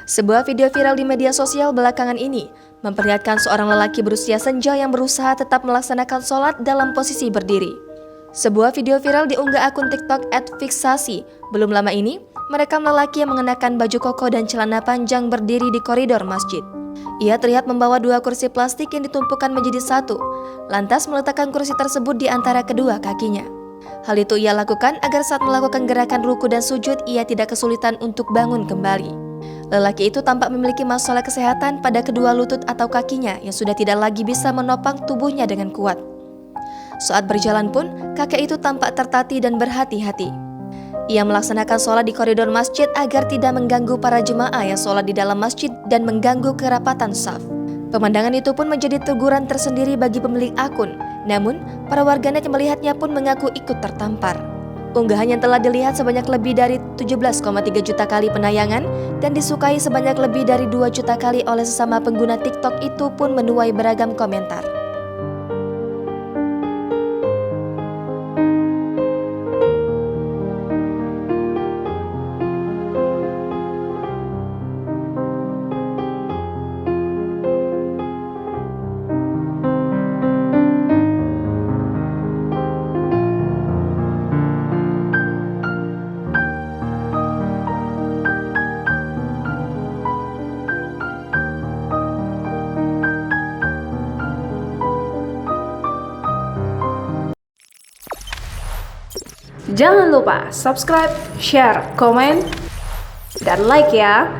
Sebuah video viral di media sosial belakangan ini memperlihatkan seorang lelaki berusia senja yang berusaha tetap melaksanakan sholat dalam posisi berdiri. Sebuah video viral diunggah akun TikTok @fiksasi. Belum lama ini, merekam lelaki yang mengenakan baju koko dan celana panjang berdiri di koridor masjid. Ia terlihat membawa 2 kursi plastik yang ditumpukan menjadi satu, lantas meletakkan kursi tersebut di antara kedua kakinya. Hal itu ia lakukan agar saat melakukan gerakan ruku dan sujud, ia tidak kesulitan untuk bangun kembali. Lelaki itu tampak memiliki masalah kesehatan pada kedua lutut atau kakinya yang sudah tidak lagi bisa menopang tubuhnya dengan kuat. Saat berjalan pun, kakek itu tampak tertatih dan berhati-hati. Ia melaksanakan sholat di koridor masjid agar tidak mengganggu para jemaah yang sholat di dalam masjid dan mengganggu kerapatan shaf. Pemandangan itu pun menjadi teguran tersendiri bagi pemilik akun. Namun, para warganet yang melihatnya pun mengaku ikut tertampar. Unggahan yang telah dilihat sebanyak lebih dari 17,3 juta kali penayangan dan disukai sebanyak lebih dari 2 juta kali oleh sesama pengguna TikTok itu pun menuai beragam komentar. Jangan lupa subscribe, share, komen, dan like ya.